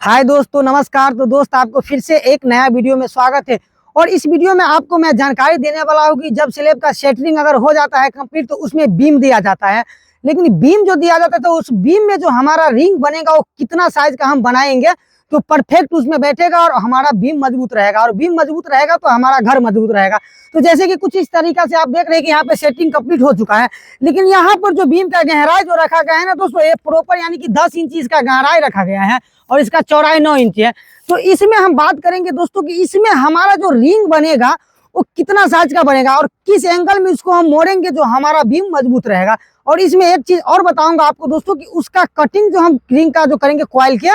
हाय दोस्तों, नमस्कार। तो दोस्त आपको फिर से एक नया वीडियो में स्वागत है। और इस वीडियो में आपको मैं जानकारी देने वाला हूँ कि जब स्लैब का सेटरिंग अगर हो जाता है कंप्लीट तो उसमें बीम दिया जाता है। लेकिन बीम जो दिया जाता है तो उस बीम में जो हमारा रिंग बनेगा वो कितना साइज का हम बनाएंगे तो परफेक्ट उसमें बैठेगा और हमारा बीम मजबूत रहेगा। और बीम मजबूत रहेगा तो हमारा घर मजबूत रहेगा। तो जैसे कि कुछ इस तरीका से आप देख रहे हैं कि यहाँ पे सेटिंग कंप्लीट हो चुका है। लेकिन यहाँ पर जो बीम का गहराई जो रखा गया है ना दोस्तों, ये प्रॉपर यानी कि 10 इंच इसका गहराई रखा गया है और इसका चौड़ाई 9 इंच है। तो इसमें हम बात करेंगे दोस्तों कि इसमें हमारा जो रिंग बनेगा वो कितना साइज का बनेगा और किस एंगल में इसको हम मोड़ेंगे जो हमारा बीम मजबूत रहेगा। और इसमें एक चीज और बताऊंगा आपको दोस्तों कि उसका कटिंग जो हम रिंग का जो करेंगे कॉइल के,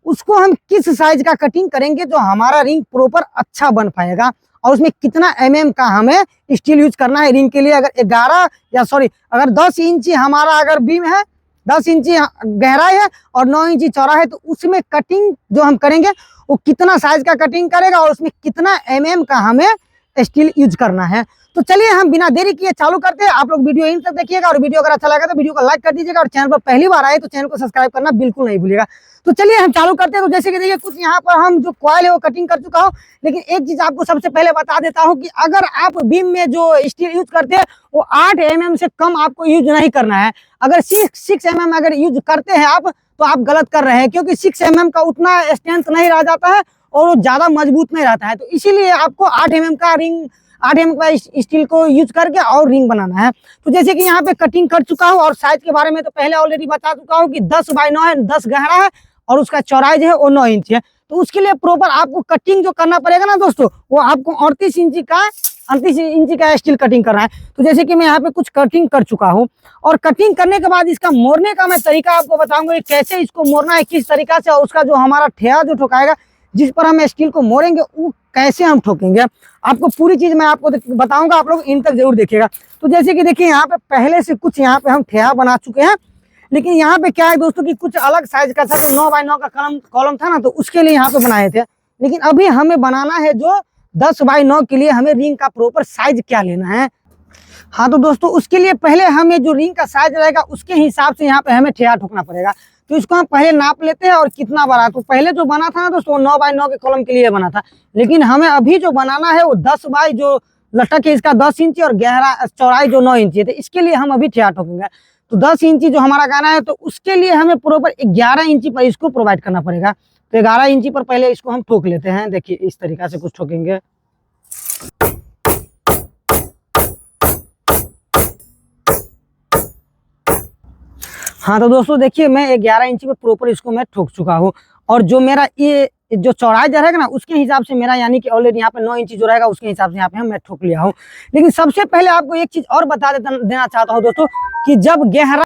उसको हम किस साइज का कटिंग करेंगे जो हमारा रिंग प्रॉपर अच्छा बन पाएगा। और उसमें कितना mm का हमें स्टील यूज करना है रिंग के लिए। अगर 10 इंची हमारा अगर बीम है, 10 इंची गहराई है और 9 इंची चौड़ा है, तो उसमें कटिंग जो हम करेंगे वो कितना साइज का कटिंग करेगा और उसमें कितना mm का हमें स्टील यूज करना है। तो चलिए हम बिना देरी किए चालू करते हैं। आप लोग वीडियो इन तक देखिएगा और वीडियो अगर अच्छा लगा तो वीडियो को लाइक कर दीजिएगा और चैनल पर पहली बार आए तो चैनल को सब्सक्राइब करना बिल्कुल नहीं भूलिएगा। तो चलिए हम चालू करते हैं। तो जैसे कि देखिए कुछ यहाँ पर हम जो कॉइल है वो कटिंग कर चुका हूँ। लेकिन एक चीज आपको सबसे पहले बता देता हूँ कि अगर आप बीम में जो स्टील यूज करते हैं वो 8 mm से कम आपको यूज नहीं करना है। अगर 6 mm अगर यूज करते हैं आप तो आप गलत कर रहे हैं, क्योंकि 6 mm का उतना स्ट्रेंथ नहीं रह जाता है और वो ज्यादा मजबूत नहीं रहता है। तो इसीलिए आपको 8 mm का रिंग, 8 mm का स्टील को यूज करके और रिंग बनाना है। तो जैसे कि यहाँ पे कटिंग कर चुका हूँ और साइज के बारे में तो पहले ऑलरेडी बता चुका हूँ कि 10 बाई 9 है, 10 गहरा है और उसका चौड़ाई जो है वो 9 इंच है। तो उसके लिए प्रॉपर आपको कटिंग जो करना पड़ेगा ना दोस्तों, वो आपको 38 इंची का स्टील कटिंग करना है। तो जैसे कि मैं यहाँ पे कुछ कटिंग कर चुका हूँ और कटिंग करने के बाद इसका मोड़ने का मैं तरीका आपको बताऊंगा कैसे इसको मोड़ना है, किस तरीका से, और उसका जो हमारा ठेया जो ठोकाएगा जिस पर हम स्टील को मोड़ेंगे वो कैसे हम ठोकेंगे, आपको पूरी चीज मैं आपको बताऊंगा। आप लोग इन तक जरूर देखिएगा। तो जैसे कि देखिए यहाँ पे पहले से कुछ यहाँ पे हम ठेया बना चुके हैं। लेकिन यहाँ पे क्या है दोस्तों कि कुछ अलग साइज का था, तो 9 बाई 9 का कॉलम था ना, तो उसके लिए यहाँ पे बनाए थे। लेकिन अभी हमें बनाना है जो 10 बाई 9 के लिए हमें रिंग का प्रॉपर साइज क्या लेना है। हाँ तो दोस्तों उसके लिए पहले हमें जो रिंग का साइज रहेगा उसके हिसाब से यहाँ पे हमें ठेया ठोकना पड़ेगा। तो इसको हम पहले नाप लेते हैं और कितना बड़ा। तो पहले जो बना था ना दोस्तों 9 बाई 9 के कॉलम के लिए बना था। लेकिन हमें अभी जो बनाना है वो 10 बाई जो लटक है इसका 10 इंची और गहरा चौड़ाई जो 9 इंची है। तो इसके लिए हम अभी ठेया ठोकेंगे। तो 10 इंची जो हमारा गाना है तो उसके लिए हमें प्रॉपर 11 इंची पर इसको प्रोवाइड करना पड़ेगा। तो 11 इंची पर पहले इसको हम ठोक लेते हैं। देखिए इस तरीका से कुछ ठोकेंगे। हाँ तो दोस्तों देखिए मैं 11 इंची पर प्रॉपर इसको मैं ठोक चुका हूँ। और जो मेरा ये जो चौड़ाई जो रहेगा ना उसके हिसाब से मेरा यानी कि ऑलरेडी यहाँ पे 9 इंची जो रहेगा उसके हिसाब से यहाँ पे मैं ठोक लिया हूँ। लेकिन सबसे पहले आपको एक चीज और बता देना चाहता हूँ दोस्तों कि जब गहरा,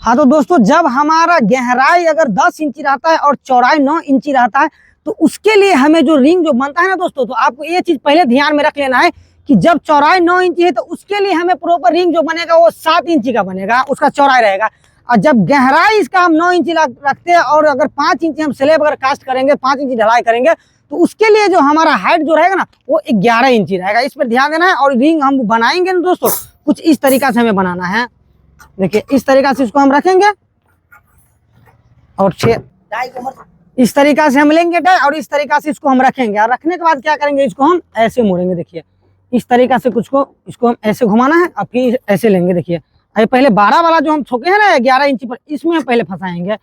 हाँ तो दोस्तों जब हमारा गहराई अगर 10 इंची रहता है और चौड़ाई 9 इंची रहता है तो उसके लिए हमें जो रिंग जो बनता है ना दोस्तों, तो आपको ये चीज पहले ध्यान में रख लेना है कि जब चौड़ाई 9 इंची है तो उसके लिए हमें प्रॉपर रिंग जो बनेगा वो 7 इंची का बनेगा, उसका चौड़ाई रहेगा। और जब गहराई इसका हम 9 इंची रखते हैं और अगर 5 इंची हम स्लैब अगर कास्ट करेंगे, 5 इंची ढलाई करेंगे, तो उसके लिए जो हमारा हाइट जो रहेगा ना वो 11 इंची रहेगा। इस पर ध्यान देना है। और रिंग हम बनाएंगे ना दोस्तों कुछ इस तरीका से हमें बनाना है। देखिए इस तरीका से इसको हम रखेंगे और इस तरीका से हम लेंगे डाई और इस तरीका से इसको हम रखेंगे। और रखने के बाद क्या करेंगे, इसको हम ऐसे मोड़ेंगे। देखिए इस तरीका से इसको हम ऐसे घुमाना है और फिर ऐसे लेंगे। देखिए अभी पहले 12 वाला जो हम ठोके हैं ना 11 इंची पर, इसमें हम पहले फंसाएंगे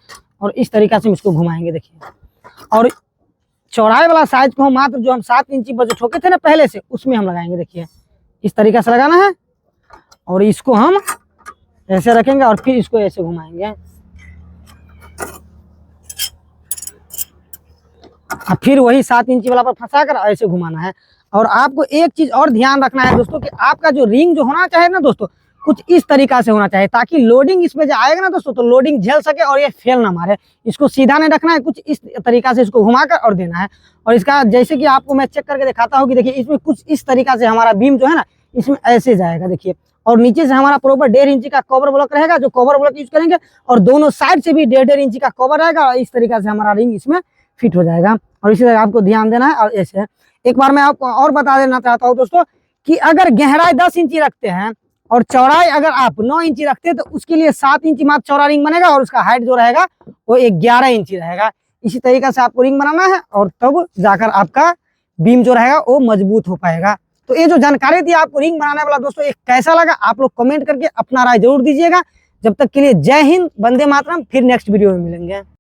और इस तरीका से हम इसको घुमाएंगे। देखिए और चौड़ाई वाला साइज को हम मात्र जो हम 7 इंची पर जो ठोके थे ना पहले से उसमें हम लगाएंगे। देखिए इस तरीका से लगाना है और इसको हम ऐसे रखेंगे और फिर इसको ऐसे घुमाएंगे और फिर वही 7 इंची वाला पर फंसा कर ऐसे घुमाना है। और आपको एक चीज और ध्यान रखना है दोस्तों कि आपका जो रिंग जो होना चाहिए ना दोस्तों कुछ इस तरीका से होना चाहिए ताकि लोडिंग इसमें जो आएगा ना दोस्तों तो लोडिंग झेल सके और ये फेल ना मारे। इसको सीधा नहीं रखना है, कुछ इस तरीका से इसको घुमाकर और देना है। और इसका जैसे कि आपको मैं चेक करके दिखाता हूँ कि देखिए इसमें कुछ इस तरीका से हमारा बीम जो है ना इसमें ऐसे जाएगा। देखिए और नीचे से हमारा प्रॉपर 1.5 इंची का कवर ब्लॉक रहेगा जो कवर ब्लॉक यूज करेंगे और दोनों साइड से भी 1.5 इंची का कवर रहेगा और इस तरीका से हमारा रिंग इसमें फिट हो जाएगा। और इसी तरह आपको ध्यान देना है। और ऐसे एक बार मैं आपको और बता देना चाहता हूँ दोस्तों कि अगर गहराई 10 इंची रखते हैं और चौड़ाई अगर आप 9 इंची रखते हैं तो उसके लिए 7 इंची मात्र चौड़ा रिंग बनेगा और उसका हाइट जो रहेगा वो 11 इंची रहेगा। इसी तरीके से आपको रिंग बनाना है और तब जाकर आपका बीम जो रहेगा वो मजबूत हो पाएगा। तो ये जो जानकारी थी आपको रिंग बनाने वाला दोस्तों, एक कैसा लगा आप लोग कमेंट करके अपना राय जरूर दीजिएगा। जब तक के लिए जय हिंद, वंदे मातरम, फिर नेक्स्ट वीडियो में मिलेंगे।